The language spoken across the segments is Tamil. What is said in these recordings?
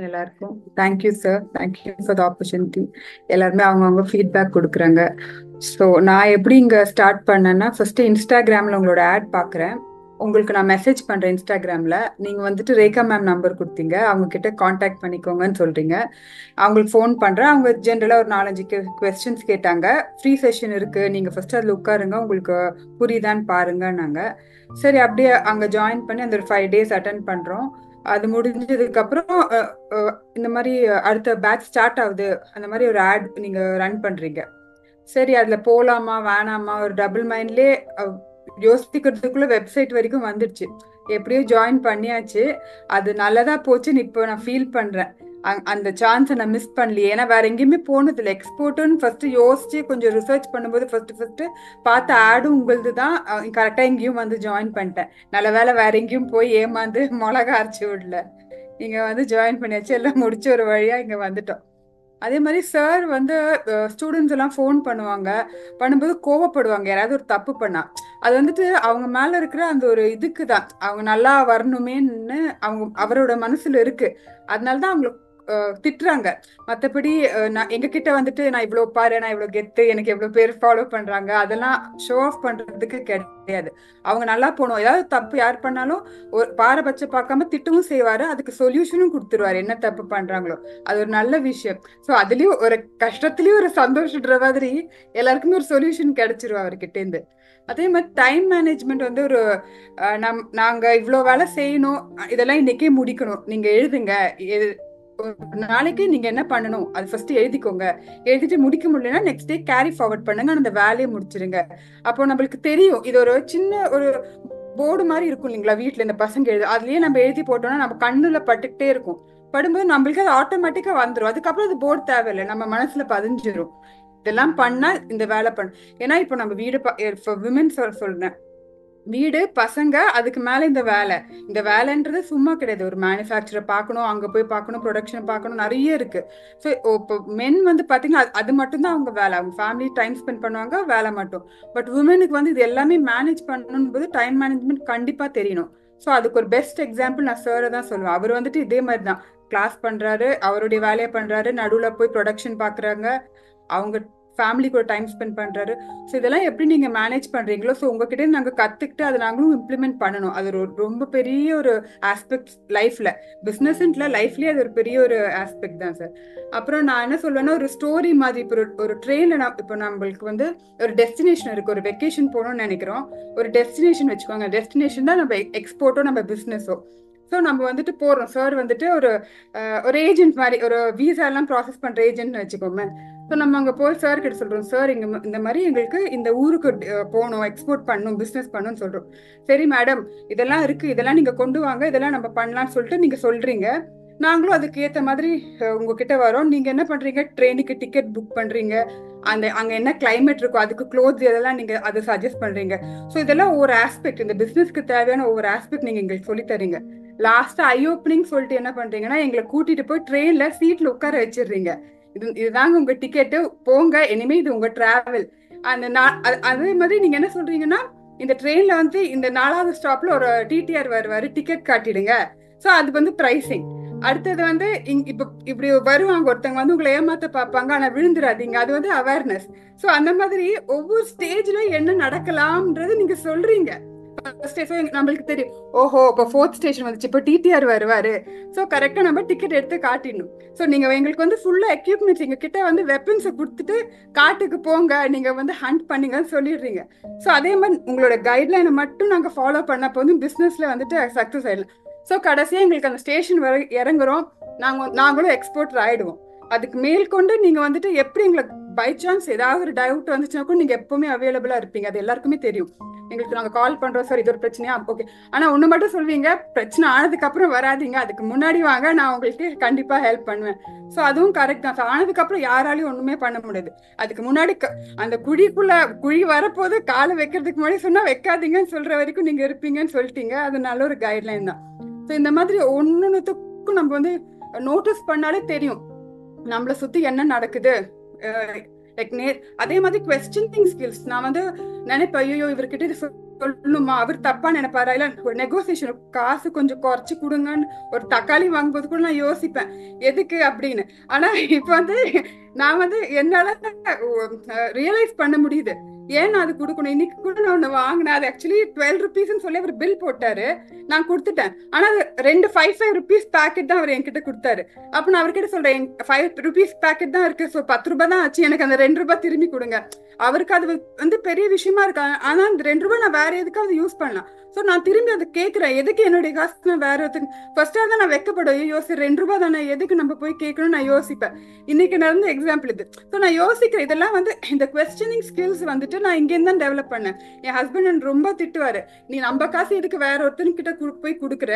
எல்லாருக்கும் thank you sir, thank you for the opportunity. எல்லாருமே அவங்கவுங்க ஃபீட்பேக் கொடுக்குறாங்க. ஸோ நான் எப்படி இங்கே ஸ்டார்ட் பண்ணேன்னா, ஃபர்ஸ்ட் இன்ஸ்டாகிராமில் உங்களோட ஆட் பார்க்குறேன். உங்களுக்கு நான் மெசேஜ் பண்ணுறேன் இன்ஸ்டாகிராமில். நீங்கள் வந்துட்டு ரேகா மேம் நம்பர் கொடுத்தீங்க, அவங்க கிட்ட காண்டாக்ட் பண்ணிக்கோங்கன்னு சொல்கிறீங்க. அவங்களுக்கு ஃபோன் பண்ணுறேன். அவங்க ஜென்ரலாக ஒரு 4-5 கொஸ்டின்ஸ் கேட்டாங்க. ஃப்ரீ செஷன் இருக்குது, நீங்கள் ஃபர்ஸ்ட் அதில் உட்காருங்க, உங்களுக்கு புரியுதான்னு பாருங்கன்னாங்க. சரி, அப்படியே அங்கே ஜாயின் பண்ணி அந்த ஒரு 5 days அட்டன் பண்ணுறோம். அது முடிஞ்சதுக்கு அப்புறம் இந்த மாதிரி அடுத்த பேட்ச் ஸ்டார்ட் ஆகுது, அந்த மாதிரி ஒரு ஆட் நீங்க ரன் பண்றீங்க. சரி, அதுல போலாமா வேணாமா ஒரு டபுள் மைண்ட்லயே யோசிக்கிறதுக்குள்ள வெப்சைட் வரைக்கும் வந்துடுச்சு. எப்படியோ ஜாயின் பண்ணியாச்சு. அது நல்லதா போச்சுன்னு இப்போ நான் ஃபீல் பண்றேன். அந்த சான்ஸை நான் மிஸ் பண்ணலையே. ஏன்னா வேற எங்கேயுமே போனது இல்லை. எக்ஸ்போர்ட்டுன்னு ஃபர்ஸ்ட் யோசிச்சு கொஞ்சம் ரிசர்ச் பண்ணும்போது ஃபர்ஸ்ட் பார்த்த ஆடும் உங்களது தான். கரெக்டா எங்கேயும் வந்து ஜாயின் பண்ணிட்டேன். நல்ல வேலை வேற எங்கேயும் போய் ஏமாந்து மிளகா அரைச்சி விடல. இங்க வந்து ஜாயின் பண்ணியாச்சு, எல்லாம் முடிச்சு ஒரு வழியா இங்க வந்துட்டோம். அதே மாதிரி சார் வந்து ஸ்டூடெண்ட்ஸ் எல்லாம் ஃபோன் பண்ணுவாங்க. பண்ணும்போது கோவப்படுவாங்க யாராவது ஒரு தப்பு பண்ணா. அது வந்துட்டு அவங்க மேல இருக்கிற அந்த ஒரு இதுக்கு தான், அவங்க நல்லா வரணுமேன்னு அவரோட மனசுல இருக்கு. அதனாலதான் அவங்களை திட்டுறாங்க. மற்றபடி நான் எங்க கிட்ட வந்துட்டு நான் இவ்வளவு பாரு, நான் இவ்வளவு கெத்து, எனக்கு எவ்வளவு பேர் ஃபாலோ பண்றாங்க, அதெல்லாம் ஷோ ஆஃப் பண்றதுக்கு கிடையாது. அவங்க நல்லா போகணும். ஏதாவது தப்பு யார் பண்ணாலும் ஒரு பாரபட்சம் பார்க்காம திட்டவும் செய்வாரு, அதுக்கு சொல்யூஷனும் கொடுத்துருவாரு என்ன தப்பு பண்றாங்களோ. அது ஒரு நல்ல விஷயம். ஸோ அதுலயும் ஒரு கஷ்டத்துலயும் ஒரு சந்தோஷன்ற மாதிரி எல்லாருக்குமே ஒரு சொல்யூஷன் கிடைச்சிரும் அவர்கிட்ட இருந்து. அதே மாதிரி டைம் மேனேஜ்மெண்ட் வந்து ஒரு நாங்க இவ்வளோ வேலை செய்யணும், இதெல்லாம் இன்னைக்கே முடிக்கணும், நீங்க எழுதுங்க, ஒரு நாளைக்கு நீங்க என்ன பண்ணணும் அது ஃபர்ஸ்ட் எழுதிக்கோங்க. எழுதிட்டு முடிக்க முடியலன்னா நெக்ஸ்ட் டே கேரி ஃபார்வர்ட் பண்ணுங்க, அந்த வேலையை முடிச்சிருங்க. அப்போ நம்மளுக்கு தெரியும். இது ஒரு சின்ன ஒரு போர்டு மாதிரி இருக்கும் இல்லைங்களா வீட்டுல இந்த பசங்க எழுது, அதுலயே நம்ம எழுதி போட்டோம்னா நம்ம கண்ணுல பட்டுக்கிட்டே இருக்கும். படும்போது நம்மளுக்கு அது ஆட்டோமேட்டிக்கா வந்துடும். அதுக்கப்புறம் அது போர்டு தேவையில்லை, நம்ம மனசுல பதிஞ்சிரும். இதெல்லாம் பண்ணா இந்த வேலை பண்ணும். ஏன்னா இப்போ நம்ம வீடு விமன் சொல்றேன், வீடு பசங்க அதுக்கு மேல இந்த வேலை. இந்த வேலைன்றது சும்மா கிடையாது. ஒரு மேனுஃபேக்சரை பார்க்கணும், அங்க போய் பார்க்கணும், ப்ரொடக்ஷன் பார்க்கணும், நிறைய இருக்கு. ஸோ இப்போ மென் வந்து பாத்தீங்கன்னா அது மட்டும் தான் அவங்க வேலை. அவங்க ஃபேமிலி டைம் ஸ்பெண்ட் பண்ணுவாங்க, வேலை மட்டும். பட் உமனுக்கு வந்து இது எல்லாமே மேனேஜ் பண்ணணும் போது டைம் மேனேஜ்மெண்ட் கண்டிப்பா தெரியணும். ஸோ அதுக்கு ஒரு பெஸ்ட் எக்ஸாம்பிள் நான் சாரை தான் சொல்லுவேன். அவர் வந்துட்டு இதே மாதிரி தான் கிளாஸ் பண்றாரு, அவருடைய வேலையை பண்றாரு, நடுவுல போய் ப்ரொடக்ஷன் பாக்குறாங்க, அவங்க ஃபேமிலி கூட டைம் ஸ்பெண்ட் பண்றாரு. ஸோ இதெல்லாம் எப்படி நீங்க மேனேஜ் பண்றீங்களோ, ஸோ உங்ககிட்ட நாங்க கத்துக்கிட்டு அதை நாங்களும் இம்ப்ளிமெண்ட் பண்ணணும். அது ரொம்ப பெரிய ஒரு ஆஸ்பெக்ட் லைஃப்ல, பிசினஸ்ல லைஃப்லயே அது ஒரு பெரிய ஒரு ஆஸ்பெக்ட் தான் சார். அப்புறம் நான் என்ன சொல்லுவேன்னா, ஒரு ஸ்டோரி மாதிரி. இப்போ ஒரு ட்ரெயின்ல இப்போ நம்மளுக்கு வந்து ஒரு டெஸ்டினேஷன் இருக்கு, ஒரு வெக்கேஷன் போகணும்னு நினைக்கிறோம். ஒரு டெஸ்டினேஷன் வச்சுக்கோங்க. டெஸ்டினேஷன் தான் நம்ம எக்ஸ்போர்ட்டோ நம்ம பிசினஸோ. ஸோ நம்ம வந்துட்டு போறோம். சார் வந்துட்டு ஒரு ஏஜென்ட் மாதிரி, ஒரு விசா எல்லாம் ப்ராசஸ் பண்ற ஏஜென்ட்னு வச்சுக்கோங்க. ஸோ நம்ம அங்கே போய் சார் கிட்ட சொல்றோம், சார் இங்க இந்த மாதிரி எங்களுக்கு இந்த ஊருக்கு போகணும், எக்ஸ்போர்ட் பண்ணணும், பிஸ்னஸ் பண்ணணும்னு சொல்றோம். சரி மேடம், இதெல்லாம் இருக்கு, இதெல்லாம் நீங்க கொண்டு வாங்க, இதெல்லாம் நம்ம பண்ணலாம்னு சொல்லிட்டு நீங்க சொல்றீங்க. நாங்களும் அதுக்கு ஏற்ற மாதிரி உங்ககிட்ட வரோம். நீங்க என்ன பண்றீங்க, ட்ரெயினுக்கு டிக்கெட் புக் பண்றீங்க, அங்க என்ன கிளைமேட் இருக்கோ அதுக்கு க்ளோத்ஸ் இதெல்லாம் நீங்க அதை சஜஸ்ட் பண்றீங்க. ஸோ இதெல்லாம் ஒவ்வொரு ஆஸ்பெக்ட், இந்த பிசினஸ்க்கு தேவையான ஒவ்வொரு ஆஸ்பெக்ட் நீங்க எங்களுக்கு சொல்லி தரீங்க. லாஸ்டா ஐ ஓப்பனிங் சொல்லிட்டு என்ன பண்றீங்கன்னா, எங்களை கூட்டிட்டு போய் ட்ரெயின்ல சீட்ல உட்கார வச்சிடுறீங்க. இதுதாங்க உங்க டிக்கெட்டு, போங்க, இனிமே இது உங்க டிராவல். அதே மாதிரி நீங்க என்ன சொல்றீங்கன்னா, இந்த ட்ரெயின்ல வந்து இந்த 4வது ஸ்டாப்ல ஒரு டிடிஆர் வருவாரு, டிக்கெட் காட்டிடுங்க. சோ அது வந்து பிரைசிங். அடுத்தது வந்து இப்ப இப்படி வருவாங்க ஒருத்தவங்க வந்து உங்களை ஏமாத்த பார்ப்பாங்க, ஆனா விழுந்துடாதீங்க, அது வந்து அவேர்னஸ். சோ அந்த மாதிரி ஒவ்வொரு ஸ்டேஜ்ல என்ன நடக்கலாம்ன்றது நீங்க சொல்றீங்க. நம்மளுக்கு தெரியும், ஓஹோ இப்போ 4th ஸ்டேஷன் வந்துச்சு, இப்போ டிடிஆர் வருவாரு. ஸோ கரெக்டா நம்ம டிக்கெட் எடுத்து காட்டிடணும். ஸோ நீங்க எங்களுக்கு வந்து ஃபுல்லா எக்யூப்மெண்ட்ஸ் எங்க கிட்ட வந்து வெப்பன்ஸை கொடுத்துட்டு காட்டுக்கு போங்க, நீங்க வந்து ஹண்ட் பண்ணுங்கன்னு சொல்லிடுறீங்க. ஸோ அதே மாதிரி உங்களோட கைட்லைனை மட்டும் நாங்க ஃபாலோ பண்ணப்போ வந்து பிசினஸ்ல வந்துட்டு சக்சஸ் ஆயிடலாம். ஸோ கடைசியா எங்களுக்கு அந்த ஸ்டேஷன் வர இறங்குறோம், நாங்களும் எக்ஸ்போர்ட்டர் ஆயிடுவோம். அதுக்கு மேற்கொண்டு நீங்க வந்துட்டு எப்படி எங்களுக்கு பை சான்ஸ் ஏதாவது ஒரு டவுட் வந்துச்சுன்னா கூட நீங்க எப்பவுமே அவைலபிளா இருப்பீங்க. அது எல்லாருக்குமே தெரியும். எங்களுக்கு நாங்க கால் பண்றோம், சார் இது ஒரு பிரச்சனையா, ஓகே. ஆனா ஒண்ணு மட்டும் சொல்வீங்க, பிரச்சனை ஆனதுக்கு அப்புறம் வராதீங்க, அதுக்கு முன்னாடி வாங்க, நான் உங்களுக்கு கண்டிப்பா ஹெல்ப் பண்ணுவேன். சோ அதுவும் கரெக்ட் தான். ஆனதுக்கு அப்புறம் யாராலையும் ஒண்ணுமே பண்ண முடியாது. அதுக்கு முன்னாடி அந்த குழி வரப்போது காலை வைக்கிறதுக்கு முன்னாடி சொன்னா வைக்காதீங்கன்னு சொல்ற வரைக்கும் நீங்க இருப்பீங்கன்னு சொல்லிட்டீங்க. அது நல்ல ஒரு கைட்லைன் தான். ஸோ இந்த மாதிரி ஒன்னொன்னுத்துக்கும் நம்ம வந்து நோட்டீஸ் பண்ணாலே தெரியும் நம்மளை சுத்தி என்ன நடக்குது. அதே மாதிரி கொஸ்டினிங் ஸ்கில்ஸ் நான் வந்து நினைப்பேன், ஐயோ இவர்கிட்ட சொல்லணுமா, அவர் தப்பா நினைப்பாரா, இல்ல ஒரு நெகோசியேஷன் காசு கொஞ்சம் குறைச்சு கொடுங்கன்னு ஒரு தக்காளி வாங்கும்போது கூட நான் யோசிப்பேன் எதுக்கு அப்படின்னு. ஆனா இப்ப வந்து நான் வந்து என்னால ரியலைஸ் பண்ண முடியுது ஏன் நான் அது கொடுக்கணும். இன்னைக்கு கூட நான் ஒண்ணு வாங்கினேன், அது ஆக்சுவலி 12 ருபீஸ்ன்னு சொல்லி அவர் பில் போட்டாரு, நான் கொடுத்துட்டேன். ஆனா அது 2 5 5 ருபீஸ் பேக்கெட் தான் அவர் என்கிட்ட கொடுத்தாரு. அப்ப நான் அவர்கிட்ட சொல்றேன் 5 ருபீஸ் பேக்கெட் தான் இருக்கு, ஸோ 10 ரூபாய் தான் ஆச்சு, எனக்கு அந்த 2 ரூபாய் திரும்பி கொடுங்க. அவருக்கு அது வந்து பெரிய விஷயமா இருக்கு. ஆனா அந்த 2 ரூபாய் நான் வேற எதுக்காவது யூஸ் பண்ணலாம். சோ நான் திரும்பி அதை கேட்கிறேன், எதுக்கு என்னுடைய காசு நான் வேற ஒருத்தங்க ஃபர்ஸ்டா தான் நான் வெக்கப்படும், யோசி 2 ரூபாய் தானே எதுக்கு நம்ம போய் கேட்கணும்னு நான் யோசிப்பேன். இன்னைக்கு நடந்த எக்ஸாம்பிள் இது. ஸோ நான் யோசிக்கிறேன் இதெல்லாம் வந்து இந்த கொஸ்டினிங் ஸ்கில்ஸ் வந்துட்டு நான் இங்கேருந்து தான் டெவலப் பண்ணேன். என் ஹஸ்பண்ட் ரொம்ப திட்டுவாரு, நீ நம்ம காசு எதுக்கு வேற ஒருத்தன்கிட்ட போய் கொடுக்குற,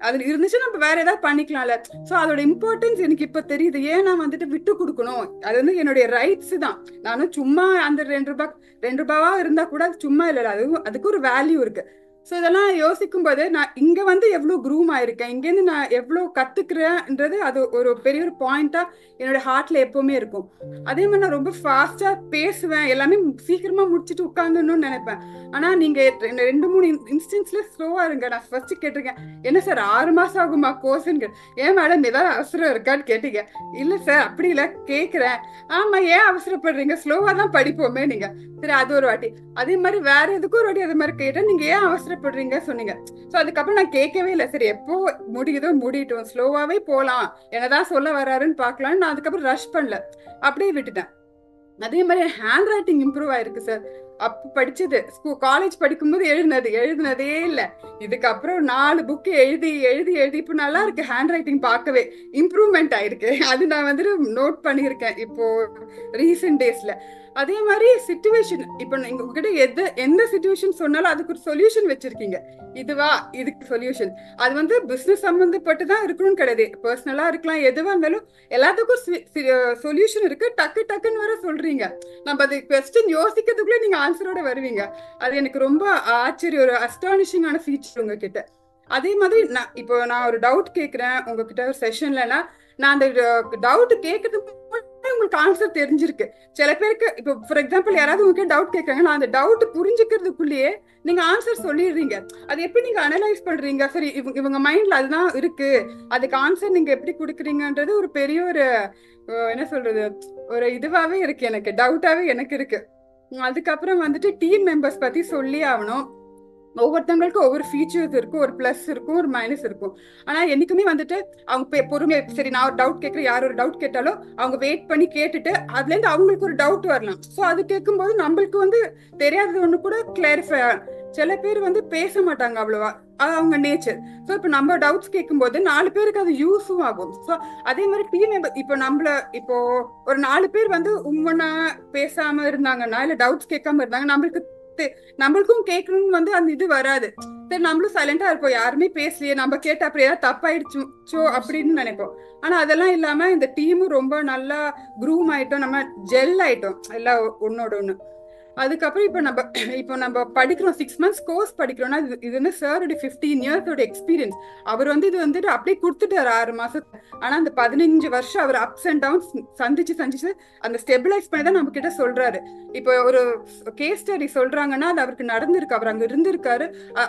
அது இருந்துச்சு நம்ம வேற ஏதாவது பண்ணிக்கலாம்ல. சோ அதோட இம்பார்ட்டன்ஸ் எனக்கு இப்ப தெரியுது. ஏன் நான் வந்துட்டு விட்டு கொடுக்கணும், அது வந்து என்னுடைய ரைட்ஸ் தான். நானும் சும்மா அந்த 2 ரூபாவா இருந்தா கூட அது சும்மா இல்ல, அதுக்கு ஒரு வேல்யூ இருக்கு. சோ இதெல்லாம் யோசிக்கும் போது நான் இங்க வந்து எவ்வளவு க்ரூம் ஆயிருக்கேன், இங்க இருந்து நான் எவ்வளவு கத்துக்கிறேன்ன்றது அது ஒரு பெரிய ஒரு பாயிண்டா என்னோட ஹார்ட்ல எப்பவுமே இருக்கும். அதே மாதிரி நான் ரொம்ப ஃபாஸ்டா பேசுவேன், எல்லாமே சீக்கிரமா முடிச்சுட்டு உட்காந்துடணும்னு நினைப்பேன். ஆனா நீங்க 2 3 இன்ஸ்டன்ஸ்ல ஸ்லோவா இருங்க. நான் ஃபர்ஸ்ட் கேட்டிருக்கேன், என்ன சார் 6 மாசம் ஆகுமா கோர்ஸ்ன்னு. ஏன் மேடம் ஏதாவது அவசரம் இருக்கான்னு கேட்டீங்க. இல்ல சார் அப்படி இல்ல கேக்குறேன். ஆமா ஏன் அவசரப்படுறீங்க, ஸ்லோவா தான் படிப்போமே நீங்க. சரி அது ஒரு வாட்டி. அதே மாதிரி வேற எதுக்கும் ஒரு வாட்டி அது மாதிரி கேட்டேன், நீங்க ஏன் அவசரப்படுறீங்க சொன்னீங்க. சோ அதுக்கப்புறம் நான் கேட்கவே இல்லை, சரி எப்போ முடியுதோ முடியட்டும், ஸ்லோவாவே போலாம், என்னதான் சொல்ல வராருன்னு பாக்கலாம்னு நான் அதுக்கப்புறம் ரஷ் பண்ணல, அப்படியே விட்டுட்டேன். அதே மாதிரி ஹேண்ட் ரைட்டிங் இம்ப்ரூவ் ஆயிருக்கு சார். அப்ப படிச்சது காலேஜ் படிக்கும்போது எழுதுனதே இல்ல. இதுக்கப்புறம் 4 புக்கு எழுதி எழுதி எழுதி இப்ப நல்லா இருக்கு, ஹேண்ட் ரைட்டிங் பார்க்கவே இம்ப்ரூவ்மெண்ட் ஆயிருக்கு. அது நான் வந்துட்டு நோட் பண்ணியிருக்கேன் இப்போ ரீசெண்ட் டேஸ்ல. அதே மாதிரி சிச்சுவேஷன், இப்ப நீங்க உங்ககிட்ட எந்த சிச்சுவேஷன் சொன்னாலும் அதுக்கு ஒரு சொல்யூஷன் வச்சிருக்கீங்க. இதுவா இதுக்கு சொல்யூஷன், அது வந்து பிசினஸ் சம்பந்தப்பட்டு தான் இருக்கணும்னு கிடையாது, பர்சனலா இருக்கலாம், எதுவா இருந்தாலும் எல்லாத்துக்கும் சொல்யூஷன் இருக்கு. டக்கு டக்குன்னு வர சொல்றீங்க, நம்ம அது கொஸ்டின் யோசிக்கிறதுக்குள்ள நீங்க ஆன்சரோட வருவீங்க. அது எனக்கு ரொம்ப ஆச்சரியம், ஒரு அஸ்டானிஷிங்கான ஃபீச்சர் உங்ககிட்ட. அதே மாதிரி நான் ஒரு டவுட் கேட்கிறேன் உங்ககிட்ட ஒரு செஷன்லனா, நான் அந்த டவுட் கேட்கறதுக்கு உங்களுக்கு ஆன்சர் தெரிஞ்சிருக்கு. சில பேருக்கு இப்போ ஃபார் எக்ஸாம்பிள் யாராவது உங்களுக்கு டவுட் கேட்கறாங்க, நான் அந்த டவுட் புரிஞ்சுக்கிறதுக்குள்ளேயே நீங்க ஆன்சர் சொல்லிடுறீங்க. அது எப்படி நீங்க அனலைஸ் பண்றீங்க, சரி இவங்க மைண்ட்ல அதுதான் இருக்கு, அதுக்கு ஆன்சர் நீங்க எப்படி கொடுக்குறீங்கன்றது ஒரு பெரிய ஒரு என்ன சொல்றது, ஒரு இதுவாவே இருக்கு, எனக்கு டவுட்டாவே எனக்கு இருக்கு. அதுக்கப்புறம் வந்துட்டு டீம் மெம்பர்ஸ் பத்தி சொல்லி ஆகணும். ஒவ்வொருத்தவங்களுக்கும் ஒவ்வொரு ஃபீச்சர்ஸ் இருக்கும், ஒரு பிளஸ் இருக்கும், ஒரு மைனஸ் இருக்கும். ஆனா என்னைக்குமே வந்துட்டு அவங்க பொறுமையா, சரி நான் ஒரு டவுட் கேட்கறேன், யார் ஒரு டவுட் கேட்டாலும் அவங்க வெயிட் பண்ணி கேட்டுட்டு அதுல இருந்து அவங்களுக்கு ஒரு டவுட் வரலாம். சோ அது கேட்கும்போது நம்மளுக்கு வந்து தெரியாதது ஒண்ணு கூட கிளாரிஃபை ஆகும். சில பேர் வந்து பேச மாட்டாங்க அவ்வளவா, அது அவங்க நேச்சர். ஸோ இப்போ நம்ம டவுட்ஸ் கேட்கும்போது 4 பேருக்கு அது யூஸும் ஆகும். ஸோ அதே மாதிரி டீம் மெம்பர் இப்போ ஒரு 4 பேர் வந்து உண்மைனா பேசாம இருந்தாங்கன்னா, இல்ல டவுட்ஸ் கேட்காம இருந்தாங்க, நம்மளுக்கும் கேட்கணும்னு வந்து அந்த இது வராது. சரி நம்மளும் சைலண்டா இருப்போம், யாருமே பேசலையே, நம்ம கேட்ட அப்புறம் ஏதாவது தப்பாயிடுச்சோ அப்படின்னு நினைப்போம். ஆனா அதெல்லாம் இல்லாம இந்த டீமும் ரொம்ப நல்லா க்ரூம் ஆயிட்டோம், நம்ம ஜெல் ஆயிட்டோம் எல்லாம் ஒன்னோட ஒண்ணு. அதுக்கப்புறம் இப்போ நம்ம படிக்கிறோம், 6 months கோர்ஸ் படிக்கிறோம்னா இது வந்து சாரோட 15 years எக்ஸ்பீரியன்ஸ். அவர் வந்து இது வந்துட்டு அப்படியே கொடுத்துட்டாரு 6 மாசம். ஆனா அந்த 15 வருஷம் அவர் அப்ஸ் அண்ட் டவுன்ஸ் சந்திச்சு அந்த ஸ்டெபிலைஸ் பண்ணி தான் நம்ம கிட்ட சொல்றாரு. இப்போ ஒரு கேஸ் ஸ்டடி சொல்றாங்கன்னா அது அவருக்கு நடந்திருக்கு, அவர் அங்க இருந்திருக்காரு,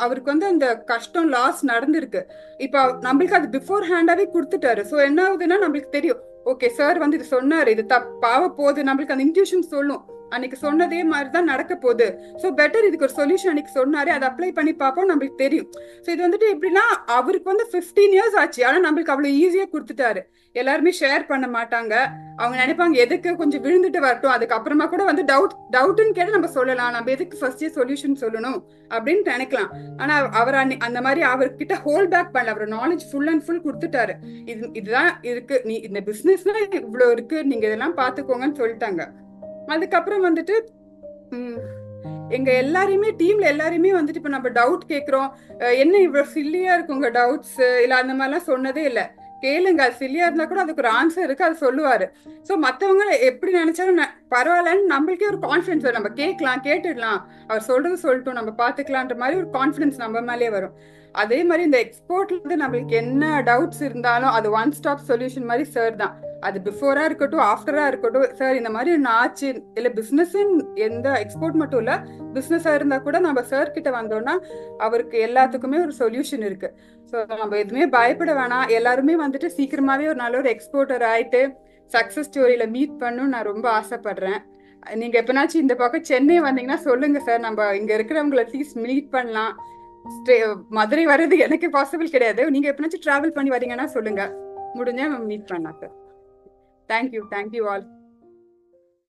அவருக்கு வந்து அந்த கஷ்டம் லாஸ் நடந்திருக்கு. இப்போ நம்மளுக்கு அது பிஃபோர் ஹேண்டாவே கொடுத்துட்டாரு. ஸோ என்ன ஆகுதுன்னா நம்மளுக்கு தெரியும், ஓகே சார் வந்து இது சொன்னாரு, இது தப்பாவ போகுது, நம்மளுக்கு அந்த இன்ட்யூஷன் சொல்லும், அன்னைக்கு சொன்னதே மாதிரிதான் நடக்க போகுது, சோ பெட்டர் இதுக்கு ஒரு சொல்யூஷன் அன்னைக்கு சொன்னாரு, அதை அப்ளை பண்ணி பார்ப்போம், நம்மளுக்கு தெரியும். சோ இது வந்துட்டு எப்படின்னா அவருக்கு வந்து 15 years ஆச்சு, ஆனா நம்மளுக்கு அவ்வளவு ஈஸியா கொடுத்துட்டாரு. எல்லாருமே ஷேர் பண்ண மாட்டாங்க, அவங்க நினைப்பாங்க எதுக்கு கொஞ்சம் விழுந்துட்டு வரட்டும், அதுக்கப்புறமா கூட வந்து டவுட்னு கேட்டு நம்ம சொல்லலாம், நம்ம எதுக்கு ஃபர்ஸ்டே சொல்யூஷன் சொல்லணும் அப்படின்னு நினைக்கலாம். ஆனா அவர் அந்த மாதிரி அவர்கிட்ட ஹோல்ட் பேக் பண்ணல, அவர் நாலேஜ் ஃபுல் அண்ட் ஃபுல் கொடுத்துட்டாரு. இதுதான் இருக்கு, நீ இந்த பிசினஸ்ல இவ்வளவு இருக்கு, நீங்க இதெல்லாம் பாத்துக்கோங்கன்னு சொல்லிட்டாங்க. அதுக்கப்புறம் வந்துட்டு எங்க எல்லாரையுமே டீம்ல எல்லாரையுமே வந்துட்டு இப்ப நம்ம டவுட் கேக்குறோம், என்ன இவ்வளவு சில்லியா இருக்கு உங்க டவுட்ஸ், இல்ல அந்த மாதிரிலாம் சொன்னதே இல்ல. கேளுங்க, அது சில்லியா இருந்தா கூட அதுக்கு ஒரு ஆன்சர் இருக்கு, அது சொல்லுவாரு. சோ மத்தவங்க எப்படி நினைச்சாலும் பரவாயில்லன்னு நம்மளுக்கே ஒரு கான்பிடன்ஸ் வரும், நம்ம கேட்டுடலாம், அவர் சொல்றது சொல்லட்டும், நம்ம பாத்துக்கலான்ற மாதிரி ஒரு கான்பிடன்ஸ் நம்ம மேலேயே வரும். அதே மாதிரி இந்த எக்ஸ்போர்ட்ல இருந்து நம்மளுக்கு என்ன டவுட்ஸ் இருந்தாலும் அது ஒன் ஸ்டாப் சொல்யூஷன் மாதிரி சார் தான். அது பிஃபோரா இருக்கட்டும் ஆஃப்டரா இருக்கட்டும், சார் இந்த மாதிரி ஆச்சு இல்ல பிசினஸ் எந்த எக்ஸ்போர்ட் மட்டும் இல்ல, பிசினஸா இருந்தா கூட நம்ம சார் கிட்ட வந்தோம்னா அவருக்கு எல்லாத்துக்குமே ஒரு சொல்யூஷன் இருக்கு. ஸோ நம்ம எதுவுமே பயப்பட வேணாம். எல்லாருமே வந்துட்டு சீக்கிரமாவே ஒரு நல்ல ஒரு எக்ஸ்போர்ட்டர் ஆயிட்டு சக்சஸ் ஸ்டோரியில மீட் பண்ணணும்னு நான் ரொம்ப ஆசைப்படுறேன். நீங்க எப்பனாச்சும் இந்த பக்கம் சென்னை வந்தீங்கன்னா சொல்லுங்க சார், நம்ம இங்க இருக்கிறவங்களை அட்லீஸ்ட் மீட் பண்ணலாம். மதுரை வர்றது எனக்கு பாசிபிள் கிடையாது. நீங்க எப்பனாச்சும் டிராவல் பண்ணி வரீங்கன்னா சொல்லுங்க, முடிஞ்சா மீட் பண்ணலாம் சார். Thank you all.